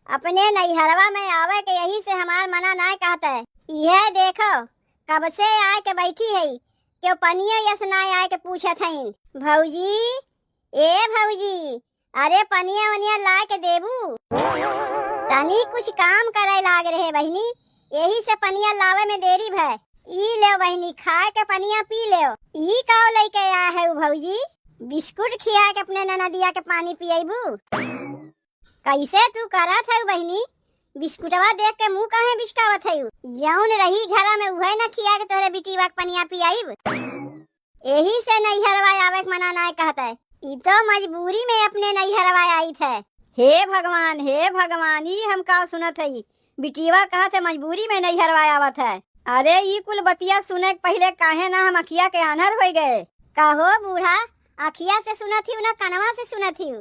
अपने नैहरवा में आवे के यही से हमार मना ना कहता है। यह देखो कब से आए के बैठी है, क्यों पनियो यस ना आए के पूछत हईन। भौजी ए भौजी, अरे पनिया वनिया ला के देबू, तनी कुछ काम करे लाग रहे बहनी, यही से पनिया लावे में देरी भय। ई ले बहनी, खाए के पनिया पी ले। ई काव लेके आया है भौजी? बिस्कुट खिया के अपने ननदिया के पानी पियबू? कैसे तू करत है बहनी? बिस्कुटवा देख के मुंह काहे बिचकावत है? जौन रही घरा में उहे न खिया के तोरे बिटीवा के पनिया पियाइब। यही से नैहरवा आवे के मना ना कहता है। ई तो मजबूरी में अपने नैहरवा आई थे। हे भगवान हे भगवान, ई हम का सुनत है? बिटीवा कहत है मजबूरी में नैहरवा आवत है। अरे ई कुल बतिया सुने के पहले काहे ना हम अखिया के आन्हर हो गए? कहो बूढ़ा, अखिया से सुनत ही ना कनवा से सुनत ही?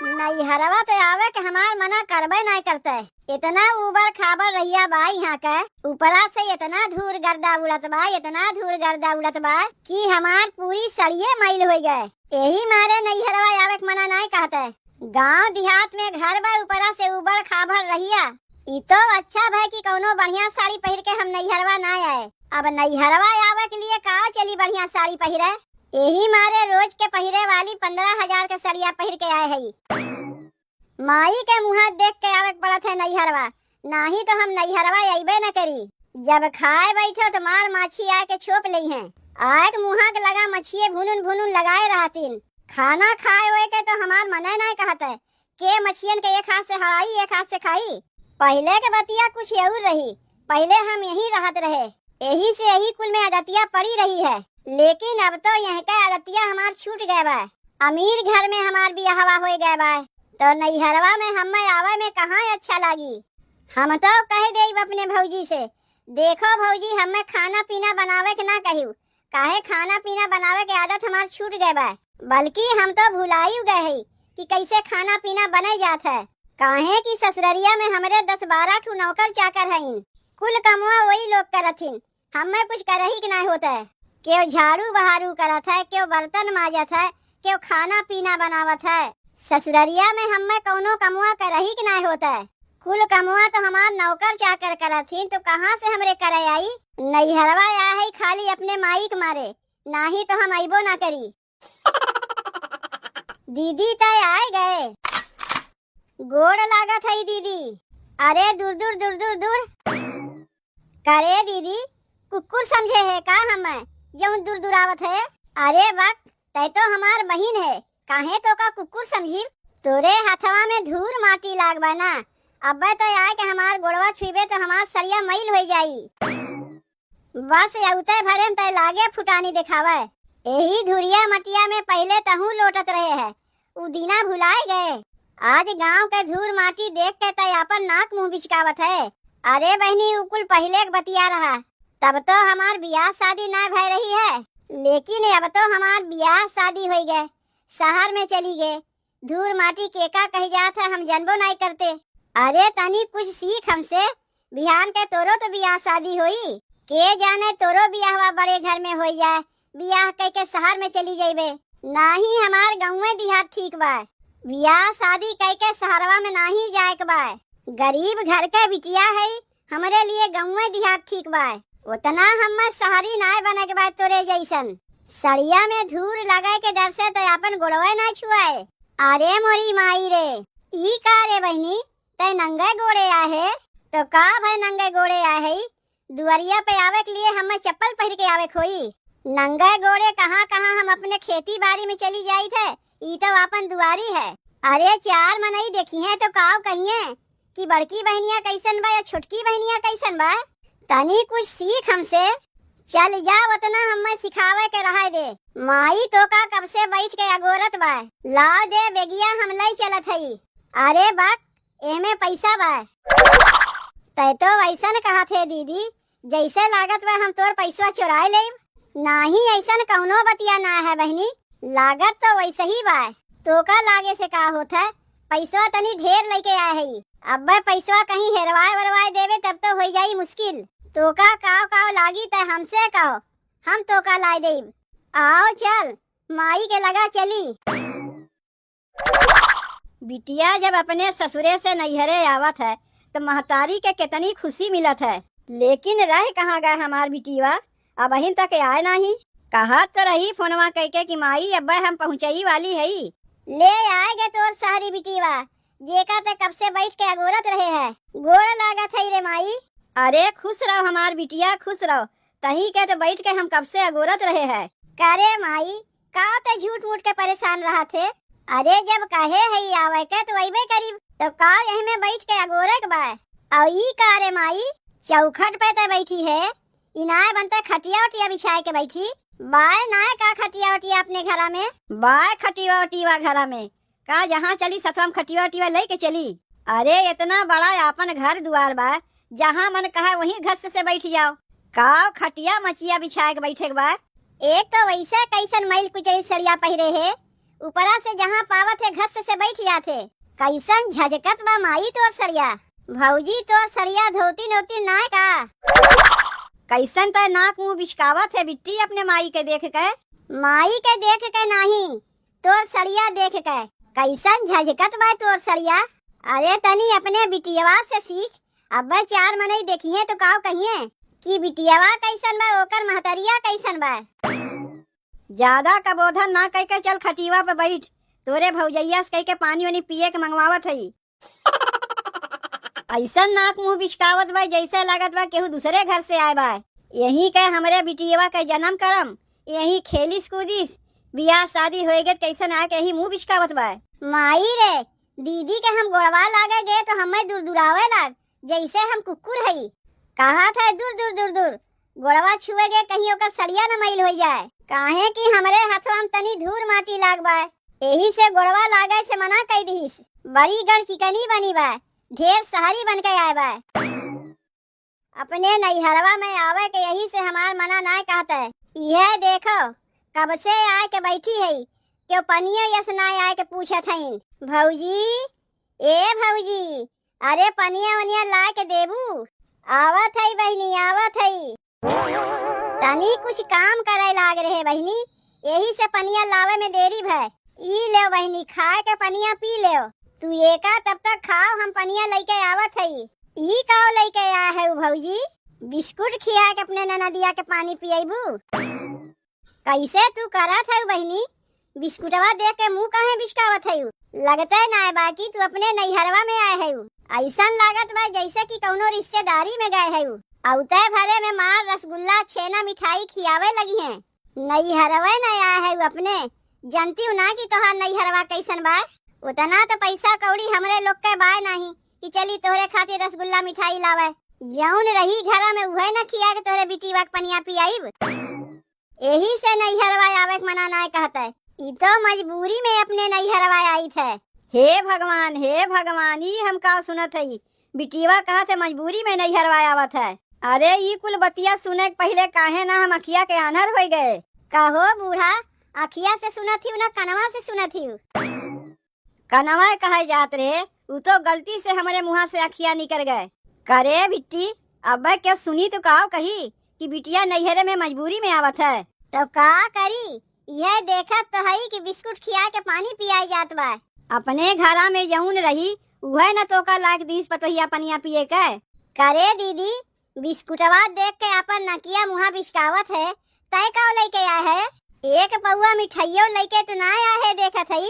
नैहरवा तो आवे के हमार मना करबे नहीं करते। इतना ऊबर खाबर रहिया बा यहाँ का, ऊपरा से इतना धूल गर्दा उड़त बा, इतना धूल गर्दा उड़त बा कि हमार पूरी सड़िये मैल हो गए। यही मारे नैहरवा आवे के मना नहीं कहते। गांव देहात में घर बा, ऊपरा से ऊबर खाबर रहिया। ई तो अच्छा भाई कि कौनो बढ़िया साड़ी पहन के हम नैहरवा ना आए। अब नैहरवा आवे के लिए का चली बढ़िया साड़ी पहिरे? यही मारे रोज के पहिरे वाली 15,000 के सड़िया पहिर के आए है। माई के मुँह देख के आवे पड़त है नैहरवा, नाही तो हम नैहरवा अइबे न करी। जब खाए बैठो तो मार माछी आके छोप ली है। आग मुँह के लगा मछिए भुनुन भुनुन लगाए रहतीन। खाना खाए हुए के तो हमार मने नहीं कहते के मछियन के एक हाथ से हड़ाई एक हाथ से खाई। पहले के बतिया कुछ और रही, पहले हम यही रहत रहे, यही से यही कुल में आदतिया पड़ी रही है। लेकिन अब तो यह का आदतिया हमार छूट गए बा। अमीर घर में हमार बियाहवा हो गए बा, तो नैहरवा में हमें आवे में कहाँ अच्छा लागी। हम तो कह देब अपने भौजी से, देखो भौजी हमें खाना पीना बनावे के ना कहू, काहे खाना पीना बनावे के आदत हमार छूट गए बा। बल्कि हम तो भुलाई गए है कि कैसे खाना पीना बने जात है। काहे कि ससुररिया में हमारे 10-12 ठू नौकर चाकर हैं, कुल कमवा वही लोग करथिन, हमें कुछ करही के नहीं होता है। क्यों झाड़ू बहारू करत है, क्यों बर्तन माजत है, क्यों खाना पीना बनावत है। ससुररिया में हमें कौनो कमवा करही के नहीं होता है। कुल कमवा तो हमार नौकर चाकर करथिन, तो कहाँ से हमरे करे आई? नैहरवा आया है खाली अपने माई के मारे, नाही तो हम आइबो ना करी। दीदी तय आए गए, गोड़ लागत है दीदी। अरे दूर दूर दूर दूर दूर करे दीदी, कुकुर समझे है का हमें जो दूर दूर आवत है? अरे वक्त तय तो हमार बहिन है, काहे तो का कुकुर समझी? तोरे हथवा में धूल माटी लाग बा ना, अब तो आए के हमार गोड़वा छुबे तो हमार सरिया मैल हो जाई। बस यउते भरे तय लागे फुटानी दिखावे। यही धुरिया मटिया में पहले तहू लोटत रहे है, उ दीना भुलाए गए। आज गांव के धूल माटी देख के तय अपन नाक मुंह बिचकावत है। अरे बहनी उकुल पहले बतिया रहा, तब तो हमार बियाह शादी ना भय रही है, लेकिन अब तो हमार बियाह शादी हो गए, शहर में चली गए। धूल माटी केका कह जात है हम जानबो नहीं करते। अरे तनी कुछ सीख हमसे, बिहान के तोरो तो बियाह शादी होई, के जाने तोरो बियाहवा बड़े घर में हो जाए, बियाह कह के शहर में चली जाइबे। नाही हमार गाँव देहात ठीक बा, बियाह शादी कह के शहरवा में नाही जाए के बा। गरीब घर के बिटिया है, हमरे लिए गाँव देहात ठीक बा। उतना हम शहरी नाय बने के बाद तोरे जैसन सड़िया में धूल लगा के डर से तो अपन गोड़वे ना छुआए। अरे मोरी माई रे, ई का रे बहनी, तय नंगे गोड़े आहे तो का भाई नंगे गोड़े आहे? दुआरिया पे आवे के लिए हमें चप्पल पहन के आवे खोई? नंगे गोड़े कहाँ कहाँ हम अपने खेती बाड़ी में चली जाई थे, ई तो अपन दुआरी है। अरे चार मनई देखी है तो काव कहिए कि बड़की बहनिया कैसन बा या छोटकी बहनिया कैसन बा। तनी कुछ सीख हमसे, चल जा उतना हमें सिखावे के रहा दे। माई तो का कब से बैठ के अगोरत बा, लाओ दे बेगिया हम लाई चलत हई। अरे बक एमे पैसा बा, तय तो वैसन कहा थे दीदी, जैसे लागत बा हम तोर पैसा चुराए लेब। नाही ऐसन कौनो बतिया ना है बहनी, लागत तो वैसे ही बा। तो का लागे से का होता है, पैसा तनी ढेर लेके आए है, अब पैसा कहीं हेरवाए वरवाए देवे तब तो हो जाई मुश्किल। तो का काव काव लागी तय हमसे कहो, हम तो का लाई देब। आओ चल माई के लगा चली। बिटिया जब अपने ससुरे से नैहरे आवत है तो महतारी के कितनी खुशी मिलत है, लेकिन रह कहाँ गए हमार बिटिया, अब अहिन तक आए नहीं। कहा तो रही फोनवा कह के कि माई अब्बा हम पहुँचई वाली है। ले आएगे तोर सारी बिटिया, जेका ते कब से बैठ के अगोरत रहे है। गोड़ लागत है रे माई। अरे खुश रहो हमार बिटिया, खुश रहो, तही के तो बैठ के हम कब से अगोरत रहे हैं। करे माई का ते झूठ मूठ के परेशान रहा थे। अरे जब कहे है आवे के तो अइबे करीब, तो का यही में बैठ के अगोरे के बा। और ई का रे माई चौखट पे ते बैठी है, इनाय बनते खटिया उटिया बिछाए के बैठी। बाय नाय का खटिया उटिया अपने घरा में, बाय खटिया उटिया घरा में का जहाँ चली सतवम खटिया उटिया लेके चली। अरे इतना बड़ा आपन घर दुआर बा, जहाँ मन कहा वहीं घस से बैठ जाओ। का खटिया मचिया बिछाए के बैठे के बा। एक तो वैसे कैसन मैल कुचैल सरिया पहिरे है, ऊपरा से जहाँ पावत है घस से बैठ जाते। कैसन झजकत बा माई तोर सरिया। भौजी तोर सरिया धोती नोती नाय का। कैसन त नाक मुँह बिचकावत है बिट्टी अपने माई के देख के। माई के देख के नहीं, तोर सरिया देख के कैसन झजकत बा तोर सरिया। अरे तनी अपने बिटियावा से सीख, अब चार मने देखिए तो काव कहिए कि बिटियावा कैसन बा ओकर महतरिया कैसन बा। ज्यादा कबोधन ना कह के चल खटिया पे बैठ, तोरे भौजैया से कह के पानी वानी पिए के मंगवावत है। ऐसा नाक मुँह बिचकावत बा जैसे लागत बा केहू दूसरे घर से आए बा। यही के हमरे बिटियावा के जन्म करम, यही खेलिस कूदिस, बियाह शादी होए गए कैसन आके यही मुँह बिचकावत बा। माई रे दीदी के हम गोड़वा लागे गए तो हमें दूर दुरावे लाग, जैसे हम कुकुर है। कहा था दूर दूर दूर दूर, गोड़वा छुए गए कहीं ओकर सड़िया न मैल हो जाए। काहे कि हमरे हाथवा में तनी धूल माटी लाग बा, यही से गोड़वा लागे से मना कह दीस। बड़ी गढ़ चिकनी बनी बा, ढेर सहारी बन के आए बा। अपने नैहरवा में आवे के यही से हमार मना ना कहता है। यह देखो कब से आए के बैठी है, क्यों पनियो यस ना आए के पूछत है। भौजी ए भौजी, अरे पनिया वनिया ला के देबू। आवत है बहनी आवत है, तनी कुछ काम करे लाग रहे बहनी, यही से पनिया लावे में देरी है। ई ले बहनी खाए के पनिया पी ले, तू एका तब तक खाओ, हम पनिया लेके आवत है। ई काव लेके आया है भौजी, बिस्कुट खिया के अपने ननदिया के पानी पियाबू। कैसे तू करत है बहनी, बिस्कुटवा देख के मुंह कहे बिचकावत है। लगता है ना बाकी तू अपने नैहरवा में आए है, ऐसा लागत बा जैसे कि कौनो रिश्तेदारी में गए है। औते भरे में मार रसगुल्ला छेना मिठाई खियावे लगी है। नैहरवा न आया है अपने, जानती हूँ ना कि तोहार नैहरवा कैसन बा। उतना तो पैसा कौड़ी हमरे लोग के बाय नहीं कि चली तोहरे खातिर रसगुल्ला मिठाई लावे। जौन रही घरा में उहे न खिया के तोहरे बिटिया के पनिया पियाईब। यही से नैहरवा आवे के मना ना कहता है, ई तो मजबूरी में अपने नैहरवा आई थे। हे भगवान हे भगवान, ई हम का सुनत है, बिटिया कहा थे मजबूरी में नैहरवा आवत है। अरे ई कुल बतिया सुने के पहले काहे ना हम अखिया के आनर हो गए। कहो बूढ़ा, अखिया से सुनत ही ना कनवा से सुनत ही। कनवा कहे जात रे, उ तो गलती से हमारे मुँह से अखिया निकल गए। करे बिट्टी अब क्या सुनी तो काव कही कि बिटिया नैहरे में मजबूरी में आवत है। तो का करी, यह देखत तो है कि बिस्कुट खिया के पानी पियाई जात बा। अपने घरा में जौन रही उहे न तो का लाग दीस पतोहिया पनिया पिए के। करे दीदी बिस्कुटवा देख के अपन नकिया मुहा बिचकावत है, तय का लेके आए है। एक पौआ मिठाइयों लेके तो ना आया है, देखत है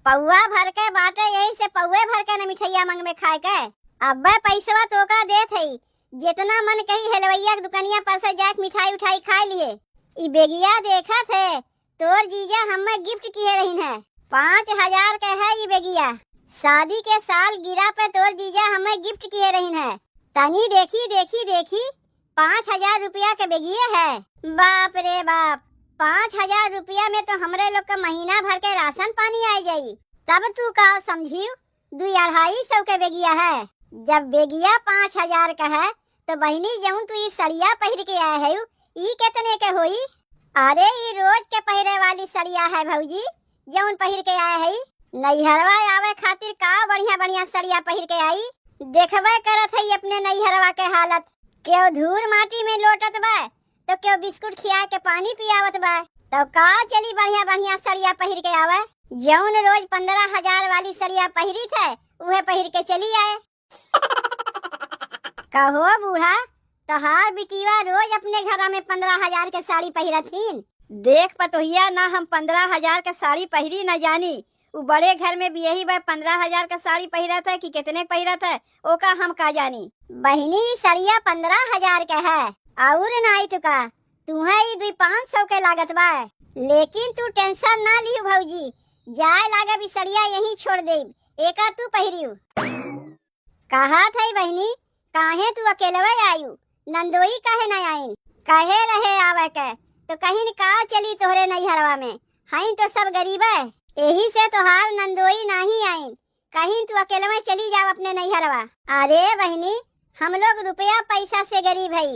पौआ भर के बाटे, यही से पौए भर के न मिठाइया मंग में खाए के। अब पैसवा तो का देत है, जितना मन कही हलवैया के दुकानिया पर से जाके मिठाई उठाई खा लिए। ई बेगिया देखत है तोर जीजा हमें गिफ्ट किए रही है, 5000 के है ये बेगिया। शादी के साल गिरा पे तोर जीजा हमें गिफ्ट किए रही है। तनी देखी देखी देखी 5000 रुपया के बेगिए है। बाप रे बाप, 5000 रुपया में तो हमरे लोग का महीना भर के राशन पानी आ जाई। तब तू का समझियो 2-250 के बेगिया है। जब बेगिया 5000 का है तो बहनी जऊन तू ये सड़िया पहन के आए है, ई कितने के होई। अरे ये रोज के पहरे वाली सड़िया है भौजी, जऊन पहन के आए है। नैहरवा आवे खातिर का बढ़िया बढ़िया सड़िया पहन के आई। देखबे करत है अपने नैहरवा के हालत, क्यों धूल माटी में लोटत बा तो क्यों बिस्कुट खिया के पानी पियावत बा। तो का चली बढ़िया बढ़िया सड़िया पहन के आवे। जौन रोज 15,000 वाली सरिया पहिरी थे उहे पहिर के चली आए। कहो बूढ़ा, तोहार बिटिया रोज अपने घर में 15,000 के साड़ी पहिरतीन। देख पतोहिया, ना हम 15,000 के साड़ी पहिरी न जानी। उ बड़े घर में भी यही बार 15,000 का साड़ी पहिरत है कि कितने पहिरत है ओका हम का जानी। बहिनी सरिया 15,000 के है और नाई तुका तुम्हें ई 200-500 के लागत बा। लेकिन तू टेंशन ना लियो भौजी, जाए लागा भी सरिया यही छोड़ दे, एका तू पहिरियो। कहा थई बहिनी, काहे तू अकेलवे आयु, नंदोई काहे न आइन? कहे रहे आवे के तो कहीं का चली तोहरे नैहरवा में, हई तो सब गरीब है, यही से तोहार नंदोई नहीं आइन, कहीं तू अकेलवे चली जाओ अपने नैहरवा। अरे बहिनी, हम लोग रुपया पैसा से गरीब है,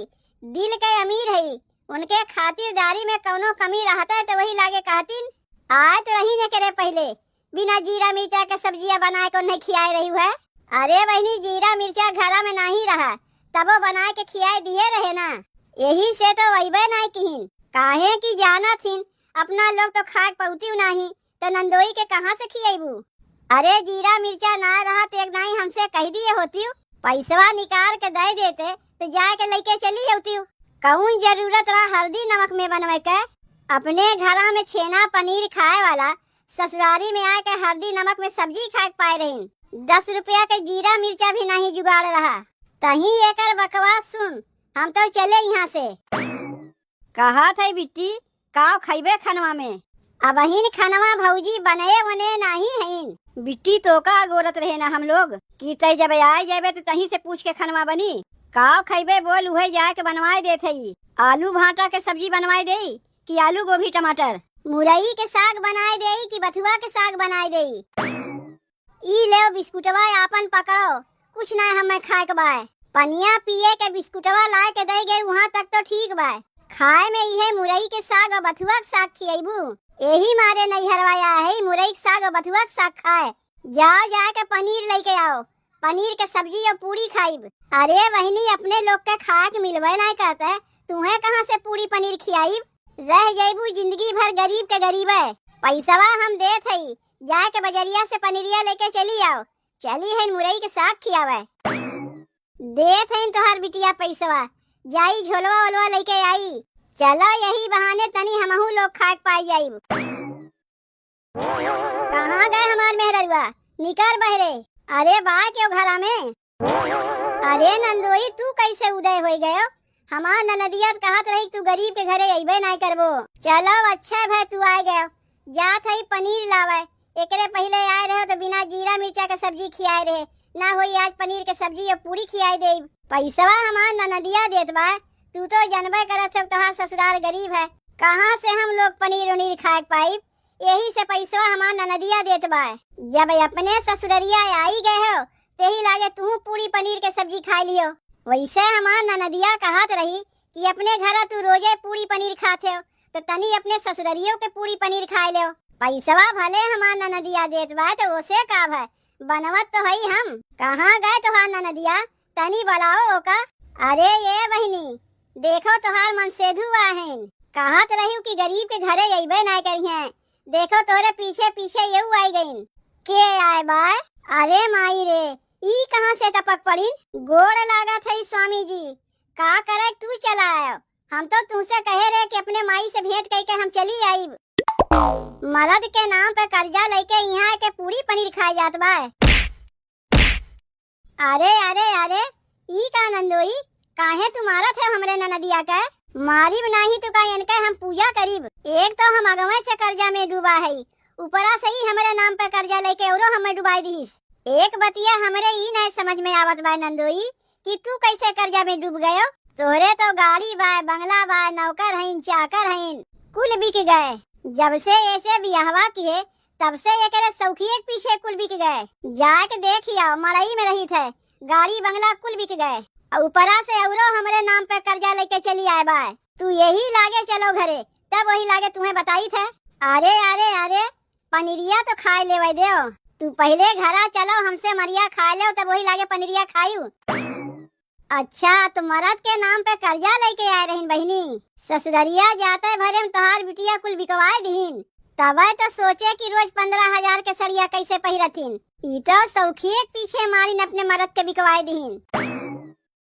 दिल के अमीर है, उनके खातिरदारी में कौनो कमी रहता है तो वही लागे कहतीन। आए तो रही ने करे पहले बिना जीरा मिर्चा के सब्जियां बनाए को नहीं खियाए रही है। अरे बहनी, जीरा मिर्चा घरा में नहीं रहा तबो बनाए के खियाए दिए रहे ना, यही से तो वहीबे नहीं कहीं। काहे की जाना थीन अपना लोग तो खाक पौती नहीं तो नंदोई के कहाँ से खियाबू। अरे जीरा मिर्चा ना रहा तो एक नहीं हमसे कह दिए होती, पैसवा निकाल के दे देते तो जाए के लेके चली होती। कौन जरूरत रहा हल्दी नमक में बनवे के? अपने घरा में छेना पनीर खाए वाला ससुरारी में आके हल्दी नमक में सब्जी खा पाए रही, 10 रुपया के जीरा मिर्चा भी नहीं जुगाड़ रहा। तही एकर बकवास सुन, हम तो चले यहाँ से। कहा थे बिट्टी, का खैबे खनवा में? अब हिन खनवा भौजी बने वने नहीं हईन। बिट्टी तो का गोरत रहे ना हम लोग कि तय जब आए जाबे तो तहीं से पूछ के खनवा बनी। का खैबे बोल, उहे जाए के बनवाए देते। आलू भाटा के सब्जी बनवाए दे कि आलू गोभी टमाटर? मुरई के साग बनाए दे कि बथुआ के साग बनाए दे? ई ले बिस्कुटवा आपन पकड़ो, कुछ ना हमें खाए के बाय। पनिया पिए के बिस्कुटवा लाए के दे गए वहाँ तक तो ठीक बा, खाए में इहे मुरई के साग और बथुआ के साग खियाबू। यही मारे नैहरवाया है मुरई के साग और बथुआ के साग खाए। जाओ जाके पनीर लेके आओ, पनीर के सब्जी और पूरी खाइब। अरे बहनी, अपने लोग के खाए के मिलवे नहीं कहते, तुम्हें कहाँ से पूरी पनीर खियाइब? रह जाइबू जिंदगी भर गरीब के गरीब है। पैसवा हम दे थई, जाके बजरिया से पनीरिया लेके चली आओ, चली है मुरई के साग खियावे। दे थई तोहार बिटिया पैसवा, जाई झोलवा ओलवा लेके आई। चलो यही बहाने तनी हमहू लोग खाक पाई जाइब। कहाँ गए हमार मेहररुआ, निकर बहरे। अरे बा क्यों घरा में? अरे नंदोई, तू कैसे उदय हो गयो? हमार ननदिया कहत रही तू गरीब के घरे अइबे नहीं करबो। चलो अच्छा भाई तू आ गयो, जात हई पनीर लावे। एकरे पहले आए रहे तो बिना जीरा मिर्चा के सब्जी खियाए रहे, ना होई आज पनीर के सब्जी और पूरी खियाए दे। पैसवा हमार ननदिया देत बा, तू तो जानबे करत हो तोहार ससुराल गरीब है, कहाँ से हम लोग पनीर उनीर खाए पाइब? यही से पैसवा हमार ननदिया देत बा। जब अपने ससुररिया आई गए हो तेही लागे तू पूरी पनीर के सब्जी खा लियो। वैसे हमार ननदिया कहत रही कि अपने घर तू रोजे पूरी पनीर खाते हो तो तनी अपने ससुररियों के पूरी पनीर खाए लो। पैसवा भले हमार ननदिया देत बा तो ओसे का है, बनवत तो हई हम। कहाँ गए तोहार ननदिया, तनी बुलाओ ओका। अरे ये बहिनी, देखो तोहार मन सेधु आहेन, कहत रही कि गरीब के घरे अइबे नहीं करिए, देखो तोरे पीछे पीछे यू आई गईन। के आए बा? अरे माई रे, ई कहाँ से टपक पड़ी? गोड़ लागा थई स्वामी जी, का करे तू चला आयो? हम तो तुमसे कहे रहे कि अपने माई से भेंट करके हम चली आईब। मर्द के नाम पे कर्जा लेके यहाँ के पूरी पनीर खाई जात बा। अरे अरे अरे, ई का नंदोई, काहे तुम्हारा थे हमरे ननदिया के? मारीब नहीं तो का इनके हम पूजा करीब। एक तो हम अगवे से कर्जा में डूबा है, ऊपरा से ही हमरे नाम पे कर्जा लेके औरो हमें डुबाई दीस। एक बतिया हमरे ई नहीं समझ में आवत बा नंदोई कि तू कैसे कर्जा में डूब गयो। तोरे तो गाड़ी बा, बंगला बा, नौकर हईन, चाकर हईन, कुल बिक गए। जब से ऐसे बियाहवा किए तब से एकरे सौखिए के पीछे कुल बिक गए। जाके देखिया मड़ई में रही थे, गाड़ी बंगला कुल बिक गए, और ऊपरा से औरो हमरे नाम पे कर्जा लेके चली आए बा। तू यही लागे चलो घरे, तब वही लागे तुम्हें बताई थे। अरे अरे अरे, पनीरिया तो खाए लेवे दो, तू पहले घरा चलो हमसे मरिया खा लो, तब वही लागे पनीरिया खायू। अच्छा, तो मरद के नाम पे कर्जा लेके आए रहीन बहिनी, ससुररिया जाते भरे में तोहार बिटिया कुल बिकवाए दीन, तबे तो सोचे कि रोज 15,000 के सरिया कैसे पहिरथिन। ई तो सौखिए के पीछे मारिन अपने मरद के बिकवाए दीन।